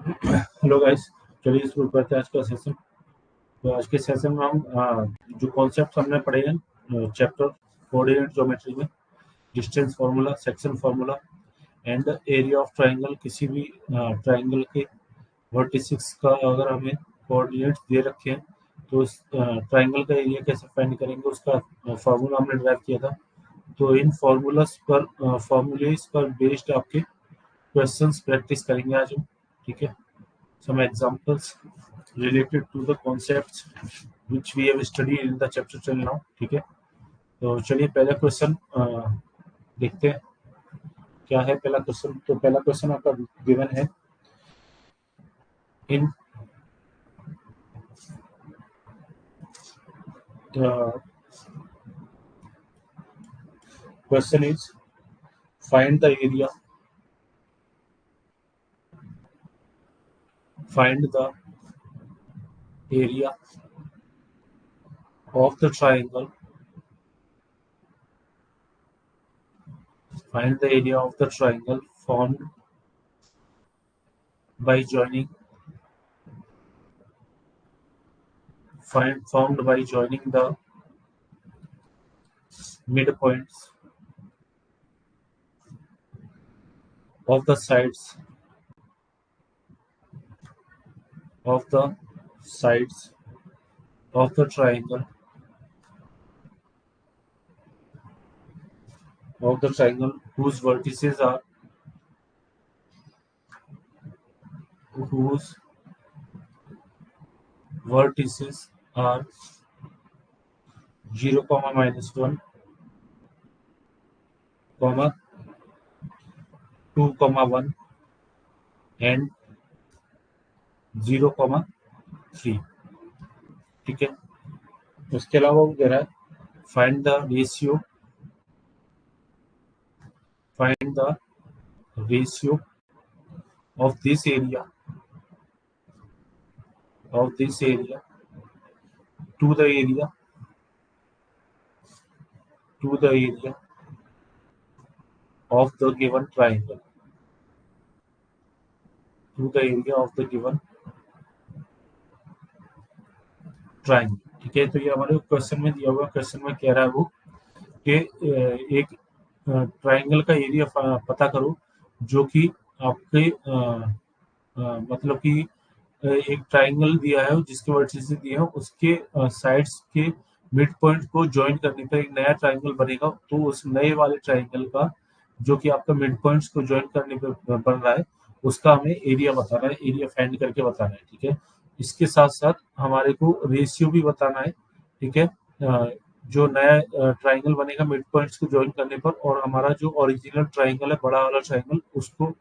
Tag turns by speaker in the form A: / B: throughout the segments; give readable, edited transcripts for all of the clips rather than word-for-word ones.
A: Hello guys, चलिए शुरू करते हैं आज का सेशन। तो आज के सेशन में हम जो कॉन्सेप्ट हमने पढ़े हैं चैप्टर कोऑर्डिनेट ज्योमेट्री में, distance formula, section formula and area of triangle. किसी भी ट्राइंगल के वर्टिसेस का अगर हमें कोऑर्डिनेट्स दे रखे हैं तो उस ट्राइंगल का एरिया कैसे फाइंड करेंगे, उसका फार्मूला हमने ड्राइव किया था। तो इन फार्मूलेस पर बेस्ड आपके क्वेश्चंस प्रैक्टिस करेंगे आज हम। ठीक है, some examples related to the concepts which we have studied in the chapter till now। ठीक है, तो चलिए पहला क्वेश्चन देखते हैं क्या है। पहला क्वेश्चन, तो पहला क्वेश्चन आपका गिवन है in question is find the area of the triangle formed by joining the midpoints of the sides of the triangle whose vertices are 0, -1, 2, 1 and 0, 3। ठीक है, उसके अलावा वो कह रहा है find the ratio of this area to the area of the given triangle ठीक है, तो ये हमारे क्वेश्चन में दिया हुआ क्वेश्चन में कह रहा है वो कि एक ट्राइंगल का एरिया पता करो जो कि आपके मतलब कि एक ट्राइंगल दिया है जिसके वर्टिसेस दिए हैं, उसके साइड्स के मिड पॉइंट को ज्वाइन करने पर एक नया ट्राइंगल बनेगा। तो उस नए वाले ट्राइंगल का जो कि आपका मिड पॉइंट्स को ज्वाइन करने पर बन रहा है, उसका हमें एरिया बताना है, एरिया फाइंड करके बताना है। ठीक है, इसके साथ साथ हमारे को रेशियो भी बताना है। ठीक है, जो नया ट्राइंगल बनेगा मिड पॉइंट्स को ज्वाइन करने पर, और हमारा जो ओरिजिनल ट्राइंगल है, बड़ा वाला ट्राइंगल, उसको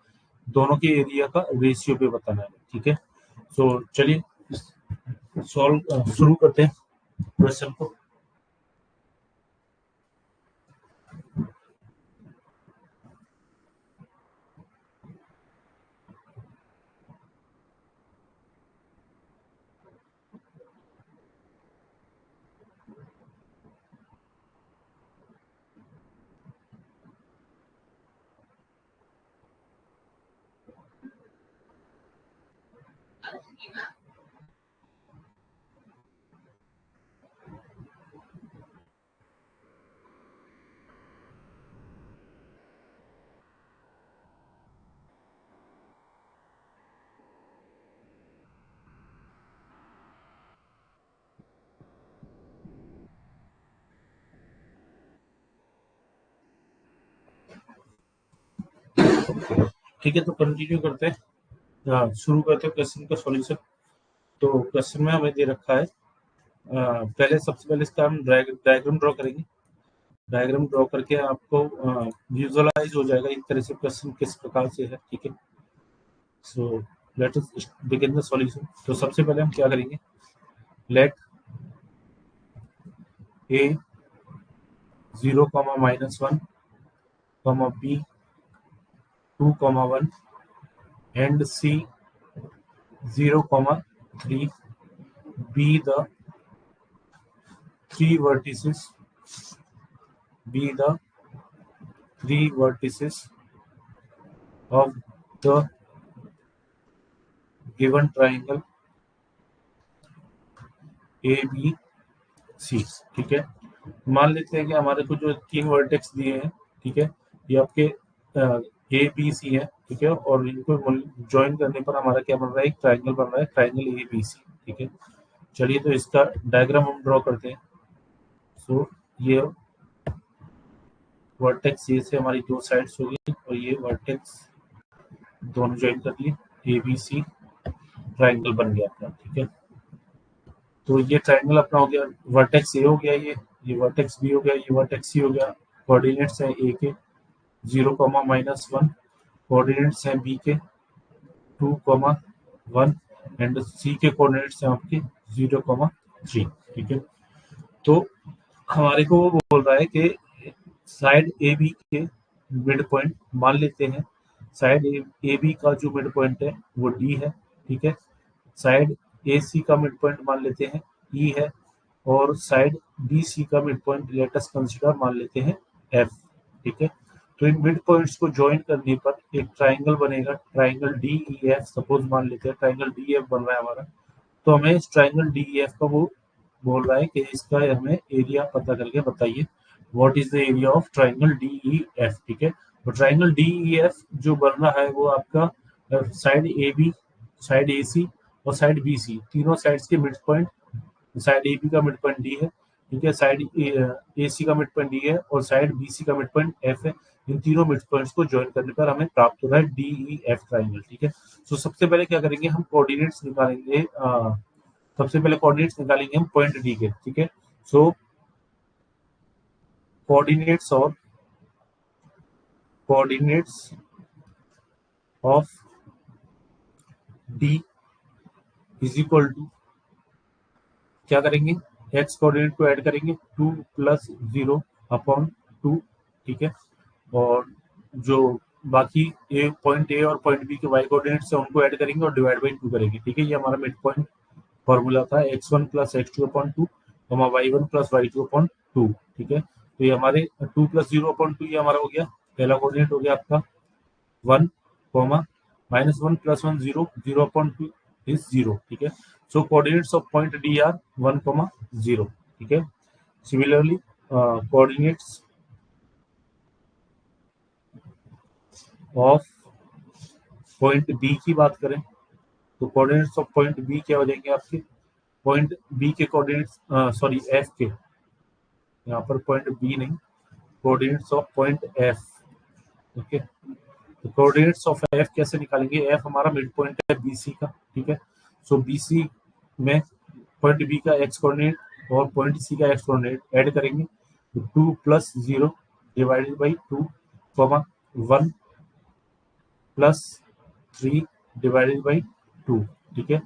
A: दोनों के एरिया का रेशियो पे बताना है। ठीक है, तो चलिए सॉल्व शुरू करते हैं क्वेश्चन को। ठीक है, तो कंटिन्यू करते हैं, शुरू करते हैं क्वेश्चन का सॉल्यूशन। तो क्वेश्चन में हमें दे रखा है, सबसे पहले इसका हम डायग्राम ड्रॉ करेंगे। डायग्राम ड्रॉ करके आपको विजुअलाइज हो जाएगा एक तरह से क्वेश्चन किस प्रकार से है। ठीक है, so let us begin the solution. तो सबसे पहले हम क्या करेंगे, let A 0, -1, B 2, 1 and C 0, 3 be the three vertices of the given triangle ABC, ठीक है। मान लेते हैं कि हमारे को जो 3 वर्टेक्स दिए हैं, ठीक है, ये आपके ABC है, ठीक है, और इनको ज्वाइन करने पर हमारा क्या बन रहा है, एक ट्राइंगल बन रहा है, ट्राइंगल ABC, ठीक है। चलिए तो इसका डायग्राम हम ड्रॉ करते हैं। सो ये वर्टेक्स ए से हमारी 2 साइड्स होगी और ये वर्टेक्स दोनों ज्वाइन कर दिए, ABC ट्राइंगल बन गया अपना, ठीक है। तो ये ट्राइंगल अपना हो गया, वर्टेक्स ए हो गया, ये वर्टेक्स बी हो गया, ये वर्टेक्स सी हो गया। कोऑर्डिनेट्स हैं ए के 0,-1, कोऑर्डिनेट्स हैं बी के 2,1 एंड सी के कोऑर्डिनेट्स हैं आपके 0,3, ठीक है। तो हमारे को वो बोल रहा है कि साइड ए बी के मिड पॉइंट मान लेते हैं, साइड ए बी का जो मिड पॉइंट है वो डी है, ठीक है। साइड ए सी का मिड पॉइंट मान लेते हैं ई है, और साइड बी सी का mid point let us consider मान लेते हैं एफ, ठीक है। तो इन मिड पॉइंट्स को ज्वाइन करने पर एक ट्राइंगल बनेगा, triangle D E F, suppose मान लेते हैं ट्राइंगल डी एफ बन रहा है हमारा। तो हमें इस ट्राइंगल डी ई एफ का वो बोल रहा है कि इसका हमें एरिया पता करके बताइए, what is the area of triangle D E F, ठीक है। तो ट्राइंगल डी ई एफ जो बन रहा है वो आपका side A B, side A C और साइड बी सी, तीनों साइड्स के mid point, side A B का मिड पॉइंट डी है, ठीक है, साइड ए सी का मिड पॉइंट डी है और साइड बी सी का मिड पॉइंट एफ है। इन तीनों मिड पॉइंट्स को ज्वाइन करने पर हमें प्राप्त हो रहा है डी ई एफ ट्राइंगल, ठीक है। तो सबसे पहले क्या करेंगे, हम कोऑर्डिनेट्स निकालेंगे, सबसे पहले कोऑर्डिनेट्स निकालेंगे हम पॉइंट डी के, ठीक है। So coordinates of D is equal to, क्या करेंगे, एक्स कोऑर्डिनेट को ऐड करेंगे 2 + 0/2, ठीक है। और जो बाकी पॉइंट ए और पॉइंट बी के वाई कोऑर्डिनेट्स है उनको ऐड करेंगे और डिवाइड बाई 2 करेंगे, ठीक है। ये हमारा मिड पॉइंट फॉर्मूला था, x1 + x2/2, y1 + y2/2, ठीक है। तो ये हमारे 2 + 0/2 ये हमारा हो गया, पहला कोऑर्डिनेट हो गया आपका 1, -1 + 1 0, 0/2 इज 0, ठीक है। So coordinates of point D are 1, 0, ठीक है। Similarly coordinates of point B की बात करें तो कोऑर्डिनेट्स ऑफ पॉइंट बी क्या हो जाएंगे आपके, पॉइंट बी के कोऑर्डिनेट्स, सॉरी एफ के, यहाँ पर पॉइंट बी नहीं, coordinates of point F, okay. तो कोऑर्डिनेट्स ऑफ एफ कैसे निकालेंगे, एफ हमारा मिड पॉइंट है बीसी का, ठीक है। सो बीसी में पॉइंट बी का एक्स कोऑर्डिनेट और पॉइंट सी का एक्स कोऑर्डिनेट ऐड करेंगे, तो 2 + 0 डिवाइडेड बाई 2, 1 + 3 डिवाइडेड बाई 2, ठीक है।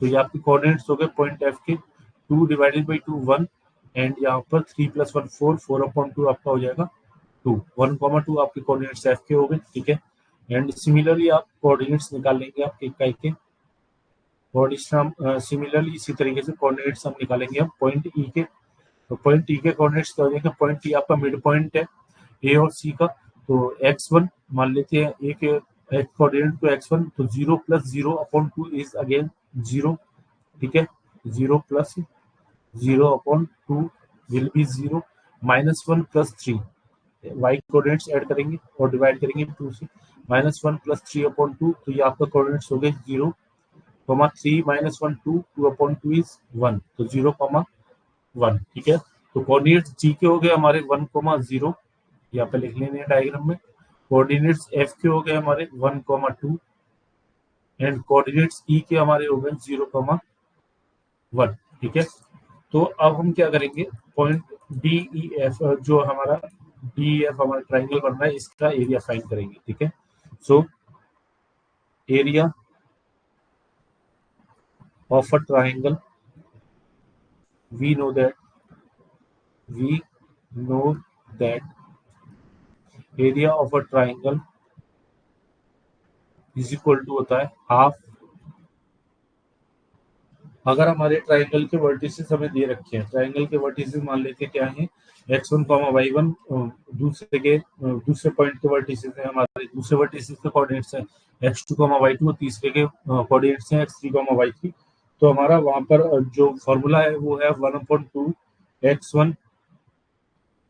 A: तो ये आपके कोऑर्डिनेट्स हो गए पॉइंट एफ के, 2 डिवाइडेड बाई 2 1 एंड यहाँ पर 3 + 1 4, 4/2 आपका हो जाएगा 2, 1, 2 आपके कोऑर्डिनेट्स एफ के हो गए, ठीक है। एंड सिमिलरली आप कोऑर्डिनेट्स निकाल लेंगे आपके इकाई के, और सिमिलरली इसी तरीके से कोऑर्डिनेट्स हम निकालेंगे हम पॉइंट ई के। तो पॉइंट ई के कोऑर्डिनेट्स क्या हो जाएंगे, पॉइंट ई आपका मिड पॉइंट है ए और सी का, तो x1 मान लेते हैं, ए के एक्स कोऑर्डिनेट को x1, तो 0 + 0/2 इज अगेन 0, ठीक है। 0 + 0/2 will be 0, -1 + 3 y coordinates add करेंगे और डिवाइड करेंगे 2 से, -1 + 3/2, तो ये आपका कोऑर्डिनेट्स हो गए 0, 3 - 1 2, 2/2 इज 1, तो 0,1, ठीक है। तो कोऑर्डिनेट्स जी के हो गए हमारे 1, 0, यहाँ पे लिख लेंगे डायग्राम में। कोऑर्डिनेट्स एफ के हो गए हमारे 1, 2 एंड कोऑर्डिनेट्स ई के हमारे हो गए 0,1, ठीक है। तो अब हम क्या करेंगे, पॉइंट डी ई एफ, जो हमारा डी ई एफ हमारा ट्राइंगल बन रहा है, इसका एरिया फाइंड करेंगे, ठीक है। So area of a triangle, we know that area of a triangle is equal to होता है हाफ, अगर हमारे ट्राइंगल के वर्टिसेस हमें दे रखे हैं, ट्राइंगल के वर्टिसेस मान लेते हैं क्या है, x1, y1, दूसरे पॉइंट के वर्टिसेस है हमारे हमारे दूसरे वर्टिसेस के कोऑर्डिनेट्स हैं x2, y2 और तीसरे के कोऑर्डिनेट्स हैं x3, y3। तो हमारा वहां पर जो फॉर्मूला है वो है 1/2 x1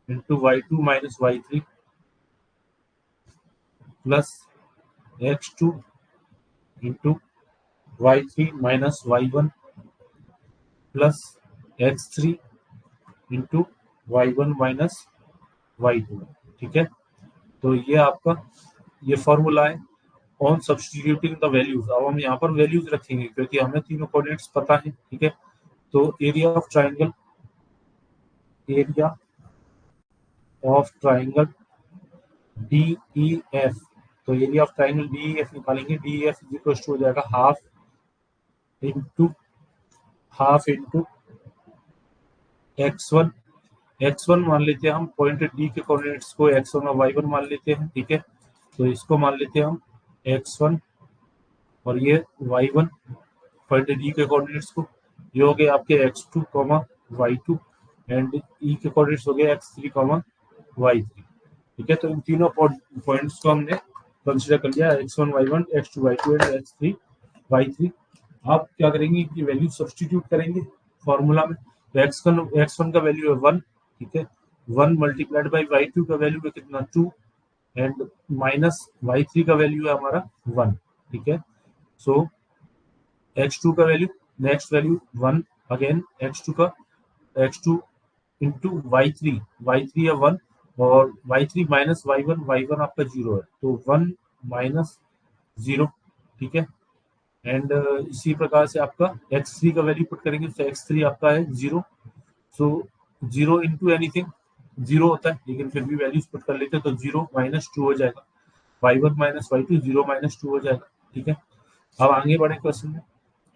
A: into y2 minus y3 plus x2 into y3 minus y1 plus x3 into y1 minus y2। ठीक है, तो ये आपका ये फॉर्मूला है ऑन सब्स्टिट्यूटिंग द वैल्यूज। अब हम यहाँ पर वैल्यूज रखेंगे क्योंकि हमें तीनों कोऑर्डिनेट्स पता है। ठीक है, तो area of triangle D E F, तो area of triangle D E F निकालेंगे। D E F equal to हो जाएगा हाफ इंटू x1 मान लेते हैं हम, पॉइंट डी के कोऑर्डिनेट्स को x1 और y1 मान लेते हैं। ठीक है, तो इसको मान लेते हैं हम x1 और ये y1 पॉइंट डी के कोऑर्डिनेट्स को। ये हो गए आपके x2, y2 एंड ई के कोऑर्डिनेट्स हो गए x3, y3। ठीक है, तो इन तीनों पॉइंट्स को हमने कंसीडर कर लिया, x1, y1, x2, y2 and x3, y3। आप क्या करेंगे कि वैल्यू सब्स्टिट्यूट करेंगे फॉर्मूला में। तो x1 का वैल्यू है 1। ठीक है, 1 मल्टीप्लाइड बाई y2 का वैल्यू है कितना 2 एंड माइनस y3 का वैल्यू है हमारा 1। ठीक है, सो x2 का value, next value 1 again x2 into y3 है 1 और y3 माइनस y1 आपका 0 है, तो 1 माइनस 0। ठीक है, एंड इसी प्रकार से आपका x3 का वैल्यू पुट करेंगे तो x3 आपका है 0। सो 0 इंटू एनीथिंग 0 होता है, लेकिन फिर भी वैल्यूज पुट कर लेते हैं तो 0 माइनस 2 हो जाएगा। y1 माइनस y2 0 माइनस 2 हो जाएगा। ठीक है, अब आगे बढ़े क्वेश्चन में,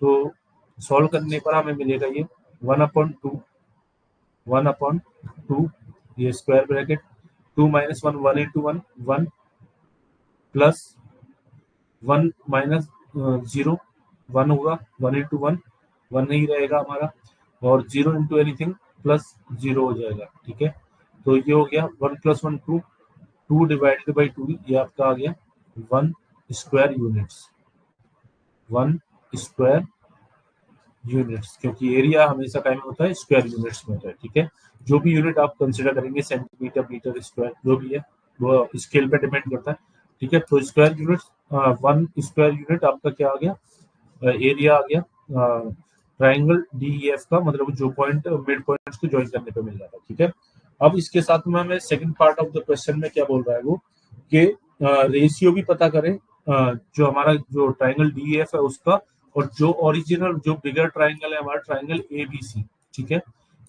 A: तो सॉल्व करने पर हमें मिलेगा ये 1/2 ये square bracket 2 minus 1 1 into 1 1 plus 1 minus 0 1 होगा, 1 इंटू 1 1 नहीं रहेगा हमारा, और 0 इंटू एनीथिंग प्लस 0 हो जाएगा। ठीक है, तो ये हो गया 1 प्लस 1 2 डिवाइडेड बाई 2, ये आपका आ गया 1 स्क्वायर यूनिट्स, क्योंकि एरिया हमेशा टाइम होता है स्क्वायर यूनिट्स में होता है। ठीक है, जो भी यूनिट आप कंसिडर करेंगे, सेंटीमीटर, मीटर, स्क्वायर, जो भी है वो स्केल पे डिपेंड करता है। ठीक है, तो स्क्वायर यूनिट्स 1 स्क्वायर यूनिट आपका क्या आ गया, एरिया आ गया ट्राइंगल डीईएफ का, मतलब जो पॉइंट मिड पॉइंट्स को ज्वाइन करने पे मिल जाता है। ठीक है, अब इसके साथ में हमें second part of the question में क्या बोल रहा है वो कि रेशियो भी पता करें जो हमारा जो ट्राइंगल डीईएफ है उसका, और जो ओरिजिनल जो बिगर ट्राइंगल है हमारा ट्राइंगल एबीसी। ठीक है,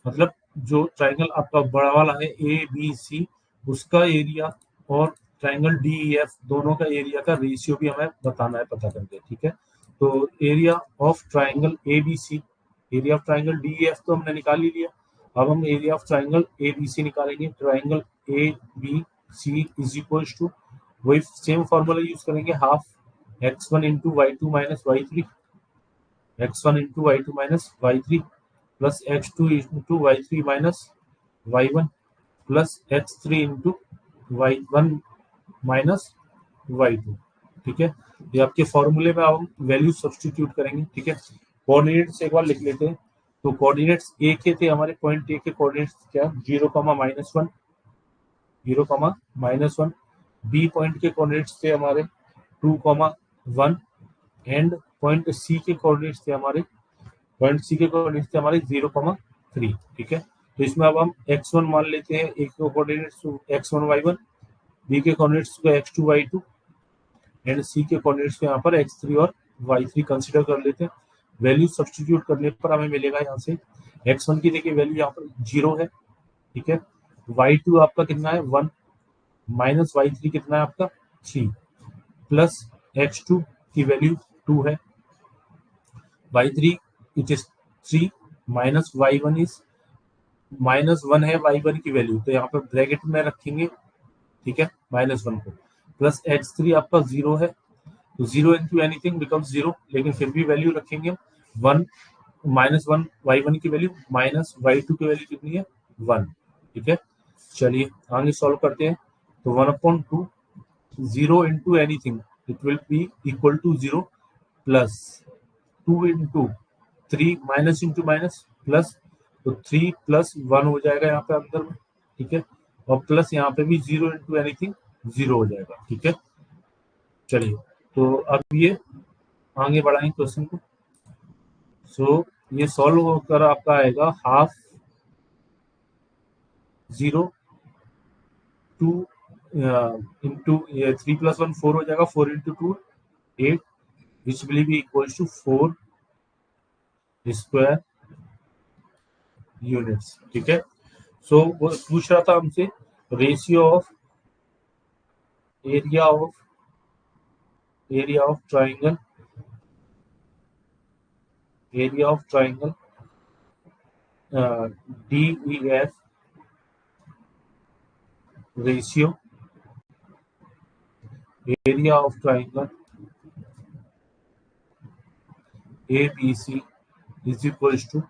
A: मतलब जो ट्राइंगल आपका बड़ा वाला है एबीसी, उसका एरिया और ट्राइंगल डीईएफ दोनों का एरिया का रेशियो भी हमें बताना है पता करके। ठीक है, तो area of triangle ABC, area of triangle DEF तो हमने निकाल ही लिया। अब हम एरिया ऑफ ट्राइंगल एबीसी निकालेंगे। Triangle ABC is equal to, वही सेम फॉर्मूला यूज करेंगे, half x1 into y2 minus y3, x1 into y2 minus y3 plus x2 into y3 minus y1 plus x3 into y1 minus y2। ठीक है, ये आपके फॉर्मूले में अब हम वैल्यू सब्स्टिट्यूट करेंगे। ठीक है, कोऑर्डिनेट्स एक बार लिख लेते हैं। तो कोऑर्डिनेट्स ए के थे हमारे, पॉइंट ए के कोऑर्डिनेट्स क्या, 0, -1 बी पॉइंट के कोऑर्डिनेट्स थे हमारे 2, 1 एंड पॉइंट सी के कोऑर्डिनेट्स थे हमारे 0, 3। ठीक है, तो इसमें अब हम x1 मान लेते हैं, एक कोऑर्डिनेट्स x1 y1, बी के कोऑर्डिनेट्स को x2 y2 एंड सी के कोऑर्डिनेट्स को यहाँ पर x3 और y3 कंसीडर कर लेते हैं। वैल्यू सब्स्टिट्यूट करने पर हमें मिलेगा यहाँ से x1 की देखिए वैल्यू यहाँ पर 0 है। ठीक है, y2 आपका कितना है 1 माइनस y3 कितना है आपका 3 प्लस x2 की वैल्यू 2 है, y3 it is 3 minus y1 is -1 है y1 की वैल्यू, तो यहाँ पर ब्रैकेट में रखेंगे। ठीक है, -1 को प्लस x3 आपका 0 है, तो 0 इंटू एनीथिंग बिकम्स 0, लेकिन फिर भी वैल्यू रखेंगे 1 -1 y1 की वैल्यू माइनस y2 की वैल्यू कितनी है 1। ठीक है, चलिए आगे सॉल्व करते हैं। तो 1/2 0 into anything, it will be equal to 0 plus 2 into 3 minus into minus plus, तो 3 प्लस 1 हो जाएगा यहाँ पे अंदर में, ठीक है, और प्लस यहाँ पे भी 0 इंटू एनीथिंग 0 हो जाएगा, ठीक है। चलिए, तो अब ये आगे बढ़ाएं क्वेश्चन को। सो ये सॉल्व होकर आपका आएगा हाफ 0 2 इंटू 3 प्लस 1 4 हो जाएगा, 4 into 2 8 which will be equal to 4 square units, ठीक है। सो वो पूछ रहा था हमसे ratio of area of triangle, area of triangle DEF ratio area of triangle ABC is equal to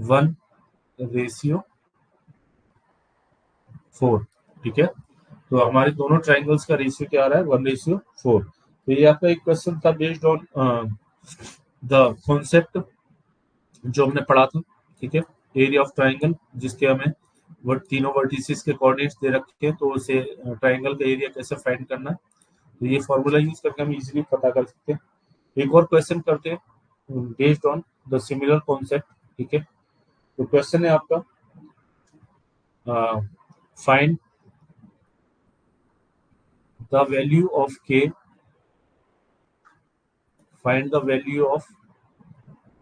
A: 1:4, ठीक है। तो हमारे दोनों ट्राइंगल्स का रेशियो क्या आ रहा है, 1:4। तो ये आपका एक क्वेश्चन था बेस्ड ऑन द कॉन्सेप्ट जो हमने पढ़ा था, ठीक है। एरिया ऑफ ट्राइंगल जिसके हमें वो तीनों वर्टिसेस के कोऑर्डिनेट्स दे रखे हैं, तो उसे ट्राइंगल का एरिया कैसे फाइंड करना है, तो ये फॉर्मूला यूज करके हम इजीली पता कर सकते हैं। एक और क्वेश्चन करते हैं based on the similar concept, ठीक है। तो क्वेश्चन है आपका फाइंड द वैल्यू ऑफ के, find the value of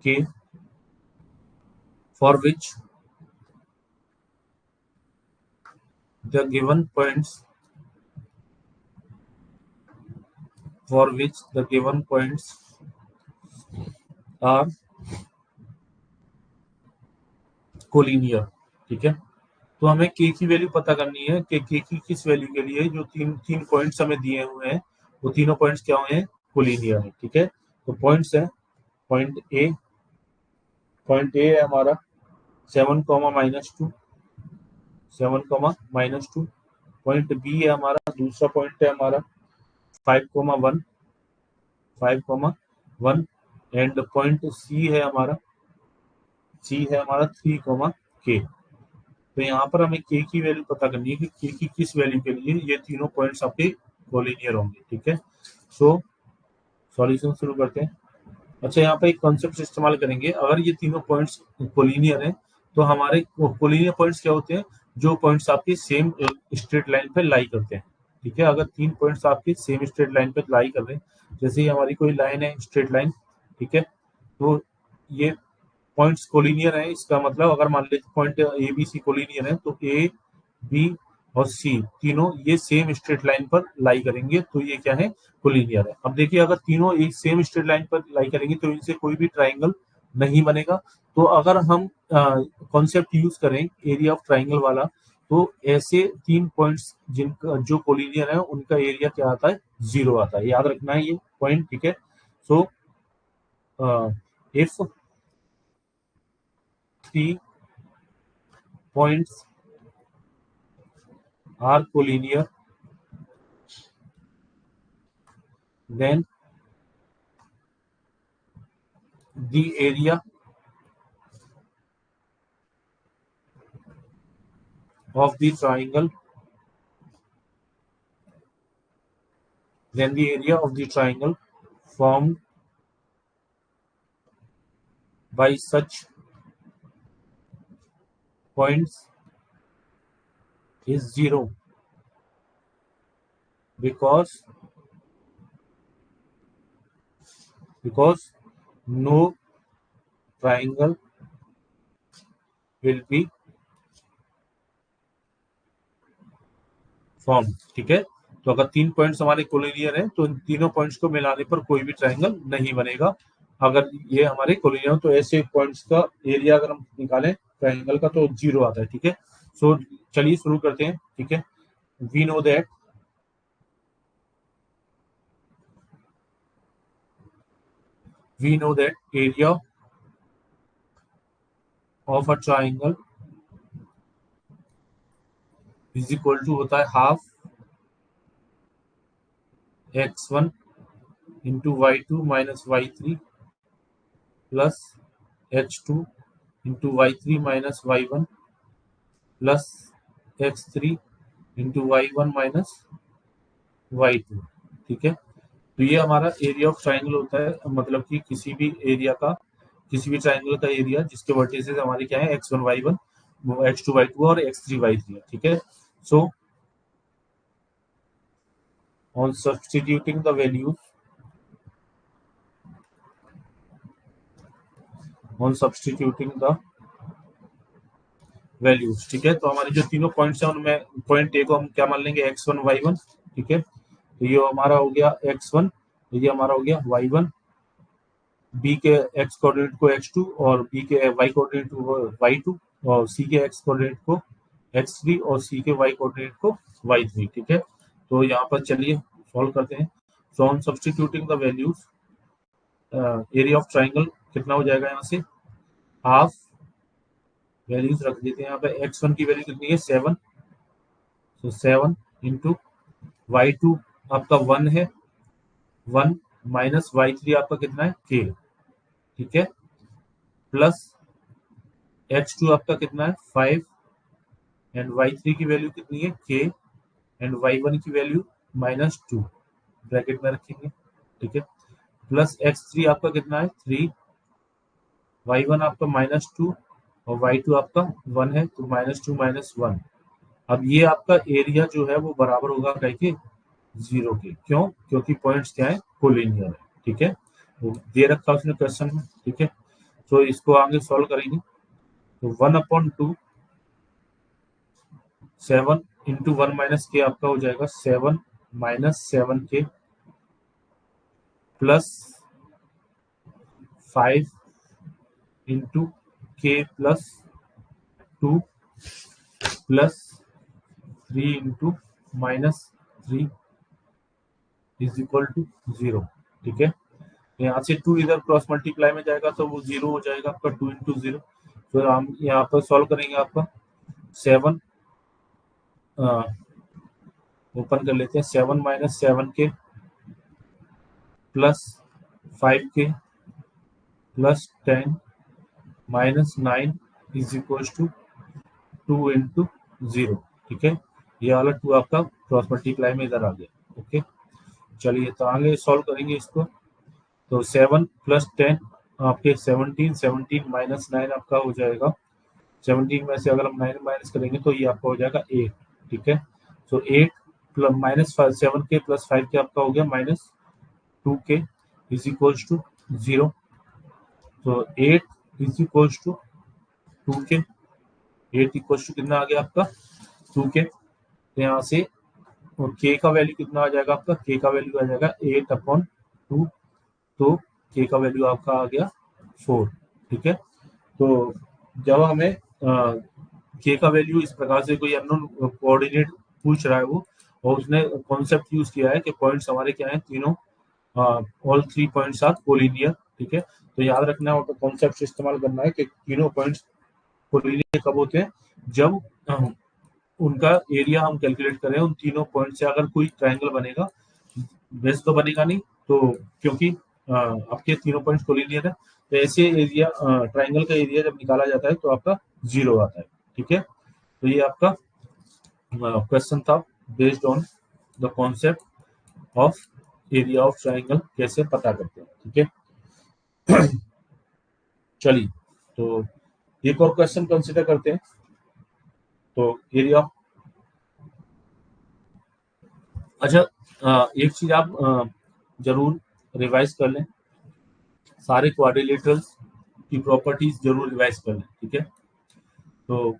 A: k for which the given points are collinear, ठीक है। तो हमें के की वैल्यू पता करनी है कि के की किस वैल्यू के लिए जो तीन तीन पॉइंट्स हमें दिए हुए हैं वो तीनों पॉइंट्स क्या हुए हैं, कोलिनियर है, ठीक है। तो पॉइंट्स है पॉइंट ए है हमारा 7, -2 पॉइंट बी है हमारा, दूसरा पॉइंट है हमारा 5, 1 एंड पॉइंट सी है हमारा 3, तो यहाँ पर हमें के की वैल्यू पता करनी है कि के की किस वैल्यू के लिए ये तीनों पॉइंट्स आपके कोलिनियर होंगे, ठीक है। सो सॉल्यूशन शुरू करते हैं। अच्छा, यहाँ पे एक कॉन्सेप्ट इस्तेमाल करेंगे, अगर ये तीनों पॉइंट्स कोलिनियर हैं तो हमारे कोलिनियर पॉइंट्स क्या होते हैं, जो पॉइंट्स आपके सेम स्ट्रेट लाइन पे लाई करते हैं, ठीक है। अगर तीन पॉइंट्स आपके सेम स्ट्रेट लाइन पे लाई कर रहे हैं, जैसे ही हमारी कोई लाइन है स्ट्रेट लाइन, ठीक है, तो ये पॉइंट्स कोलिनियर है, इसका मतलब अगर मान लीजिए point A B C collinear है तो ए बी और सी तीनों ये सेम स्ट्रेट लाइन पर लाई करेंगे, तो ये क्या है, कोलिनियर है। अब देखिए अगर तीनों एक सेम स्ट्रेट लाइन पर लाई करेंगे तो इनसे कोई भी ट्राइंगल नहीं बनेगा। तो अगर हम कॉन्सेप्ट यूज करें एरिया ऑफ ट्राइंगल वाला, तो ऐसे तीन पॉइंट्स जिनका जो कोलिनियर है उनका एरिया क्या आता है, 0 आता है, याद रखना है ये पॉइंट, ठीक है। So if 3 points are collinear, then the area of the triangle formed by such points is 0 because no triangle will be formed, ठीक है। तो अगर तीन पॉइंट्स हमारे कोलिनियर हैं तो इन तीनों पॉइंट्स को मिलाने पर कोई भी ट्राइंगल नहीं बनेगा। अगर ये हमारे कोलिनियर हो तो ऐसे पॉइंट्स का एरिया अगर हम निकालें ट्राइंगल का तो 0 आता है, ठीक है। सो चलिए शुरू करते हैं, ठीक है। We know that area of a triangle is equal to होता है half x1 into y2 minus y3 plus h2 into y3 minus y1 plus x3 into y1 minus y2। ठीक है, तो ये हमारा एरिया ऑफ ट्राइंगल होता है, मतलब कि किसी भी एरिया का, किसी भी ट्राइंगल का एरिया जिसके वर्टिसेस हमारे क्या है, x1 y1, x2 y2 और x3 y3 है। ठीक है, so on substituting the values, on substituting the values, ठीक है, तो हमारे जो तीनों पॉइंट्स हैं उनमें पॉइंट ए को हम क्या मान लेंगे, x1 y1। ठीक है, तो ये हमारा हो गया x1, ये हमारा हो गया y1, बी के एक्स कोऑर्डिनेट को x2 और बी के y कोऑर्डिनेट को y2 और सी के x कोऑर्डिनेट को x3 और सी के y कोऑर्डिनेट को y3। ठीक है, तो यहाँ पर चलिए सॉल्व करते हैं। So on substituting the values, area of triangle कितना हो जाएगा, यहाँ से हाफ, वैल्यूज रख देते हैं यहाँ पे। x1 की वैल्यू कितनी है, 7, तो 7 इंटू y2 आपका 1 है, 1 माइनस y3 आपका कितना है, k। ठीक है, प्लस x2 आपका कितना है, 5, एंड y3 की वैल्यू कितनी है, k, एंड y1 की वैल्यू -2 ब्रैकेट में रखेंगे। ठीक है, प्लस x3 आपका कितना है, 3, y1 आपका -2 और y2 आपका 1 है, तो -2 -1। अब ये आपका एरिया जो है वो बराबर होगा कह के 0 के, क्यों, क्योंकि पॉइंट्स क्या है, कोलिनियर है। ठीक है, वो दे रखा उसने क्वेश्चन में। ठीक है, तो इसको आगे सॉल्व करेंगे, तो 1/2 7 इंटू 1 माइनस के आपका हो जाएगा 7 माइनस 7 के plus 5 into k plus 2 plus 3 into -3 is equal to 0। ठीक है, यहाँ से 2 इधर क्रॉस मल्टीप्लाई में जाएगा तो वो 0 हो जाएगा आपका, 2 इंटू 0। फिर हम यहाँ पर सॉल्व करेंगे, आपका 7 ओपन कर लेते हैं, 7 माइनस 7 के plus 5 k plus 10 -9 is equal to 2 into 0। ठीक है, ये वाला 2 आपका क्रॉस मल्टीप्लाई में इधर आ गया। ओके, चलिए तो आगे सॉल्व करेंगे इसको, तो 7 प्लस 10 आपके 17, 17 माइनस 9 आपका हो जाएगा, 17 में से अगर हम 9 माइनस करेंगे तो ये आपका हो जाएगा 8। ठीक है, तो 8 प्लस माइनस 7 के प्लस 5 के आपका हो गया -2 के इज इक्वल टू 0। तो 8 इज इक्वल टू 2 के, 8 इक्वल टू कितना आ गया आपका, 2 के। तो यहाँ से और के का वैल्यू कितना आ जाएगा आपका, के का वैल्यू आ जाएगा 8/2, तो के का वैल्यू आपका आ गया 4। ठीक है, तो जब हमें के का वैल्यू इस प्रकार से कोई अननोन कोऑर्डिनेट पूछ रहा है वो, और उसने कॉन्सेप्ट यूज किया है कि पॉइंट्स हमारे क्या है, तीनों ऑल 3 पॉइंट्स आर कोलिनियर। ठीक है, तो याद रखना है, कॉन्सेप्ट इस्तेमाल करना है कि तीनों पॉइंट्स कोलिनियर कब होते हैं, जब उनका एरिया हम कैलकुलेट करें, उन तीनों पॉइंट से अगर कोई ट्राइंगल बनेगा, वैसे तो बनेगा नहीं, तो क्योंकि आपके तीनों पॉइंट कोलिनियर है, तो ऐसे एरिया ट्राइंगल का एरिया जब निकाला जाता है तो आपका 0 आता है। ठीक है, तो ये आपका क्वेश्चन था based on the concept of area of triangle, कैसे पता करते हैं। ठीक है, चलिए तो एक और क्वेश्चन कंसिडर करते हैं। तो एरिया, अच्छा एक चीज आप जरूर रिवाइज कर लें, सारे क्वाड्रिलेटरल्स की प्रॉपर्टीज जरूर रिवाइज कर लें। ठीक है, तो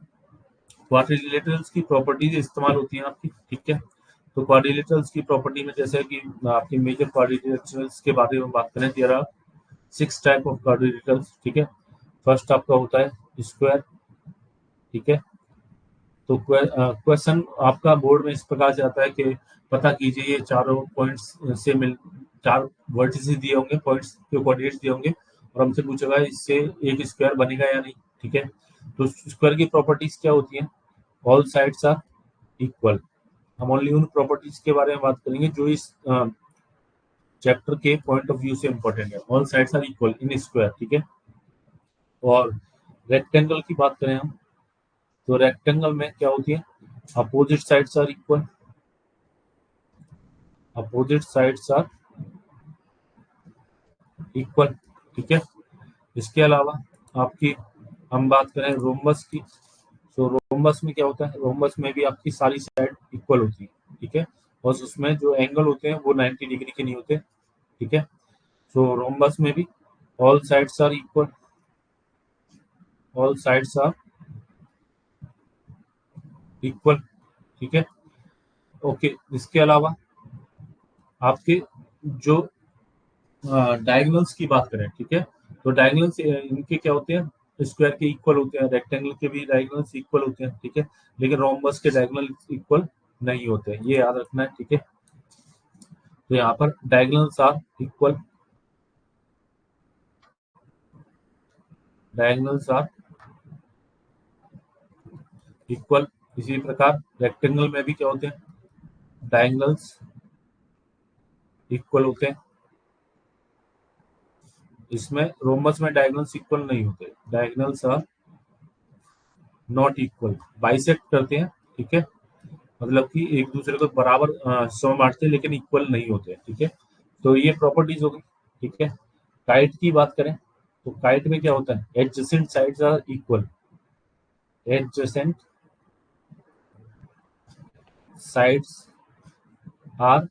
A: क्वाड्रिलेटरल्स की प्रॉपर्टीज इस्तेमाल होती हैं आपकी। ठीक है, तो क्वाड्रिलेटरल्स की प्रॉपर्टी में जैसे कि आपकी मेजर क्वाड्रिलेटरल्स के बारे में बात करें, there are 6 type of quadrilaterals. ठीक है, फर्स्ट आपका होता है स्क्वायर। ठीक है, तो क्वेश्चन आपका बोर्ड में इस प्रकार से आता है कि पता कीजिए ये चारों पॉइंट्स से मिल, 4 वर्टिसेस दिए होंगे, पॉइंट्स के कोऑर्डिनेट्स दिए होंगे, और हमसे पूछेगा इससे एक स्क्वायर बनेगा या नहीं। ठीक है, तो स्क्वायर की प्रॉपर्टीज क्या होती हैं, ऑल साइड्स आर इक्वल। हम ओनली उन प्रॉपर्टीज के बारे में बात करेंगे जो इस चैप्टर के पॉइंट ऑफ व्यू से इंपॉर्टेंट है। All sides are equal in square, ठीक है। और रेक्टेंगल की बात करें हम, तो रेक्टेंगल में क्या होती है, opposite sides are equal, opposite sides are equal, ठीक है। इसके अलावा आपकी हम बात करें रोम्बस की, तो रोम्बस में क्या होता है, रोम्बस में भी आपकी सारी साइड इक्वल होती है, ठीक है। और उसमें जो एंगल होते हैं वो 90 डिग्री के नहीं होते, ठीक है। तो रोम्बस में भी all sides are equal, all sides are equal, ठीक है। ओके, इसके अलावा आपके जो डायगोनल्स की बात करें, ठीक है, तो डायगोनल्स इनके क्या होते हैं, स्क्वायर के इक्वल होते हैं, रेक्टेंगल के भी डायगोनल्स इक्वल होते हैं, ठीक है। लेकिन रोम्बस के डायगोनल इक्वल नहीं होते, ये याद रखना है, ठीक है। तो यहाँ पर diagonals are equal, diagonals are equal. इसी प्रकार रेक्टेंगल में भी क्या होते हैं, डायगोनल्स इक्वल होते हैं। इसमें रोम्बस में डायगोनल्स इक्वल नहीं होते, diagonals are not equal, bisect करते हैं, ठीक है। मतलब कि एक दूसरे को बराबर सम बांटते हैं लेकिन इक्वल नहीं होते, ठीक है। तो ये प्रॉपर्टीज हो गई, ठीक है। काइट की बात करें, तो काइट में क्या होता है, adjacent sides are equal, adjacent sides are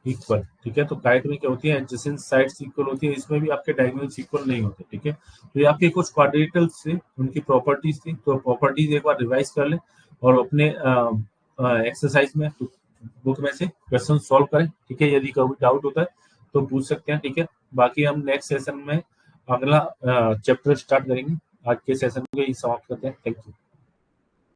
A: equal, ठीक है। तो काइट में क्या होती है, एडजेसेंट साइड्स इक्वल होती है, इसमें भी आपके डायगोनल्स इक्वल नहीं होते, ठीक है। तो ये आपके कुछ क्वाड्रेटल्स थे, उनकी प्रॉपर्टीज थी, तो प्रॉपर्टीज एक बार रिवाइज कर लें और अपने एक्सरसाइज में बुक में से क्वेश्चन सॉल्व करें, ठीक है। यदि कोई डाउट होता है तो पूछ सकते हैं, ठीक है। बाकी हम नेक्स्ट सेशन में अगला चैप्टर स्टार्ट करेंगे। आज के सेशन को यही समाप्त करते हैं, थैंक यू।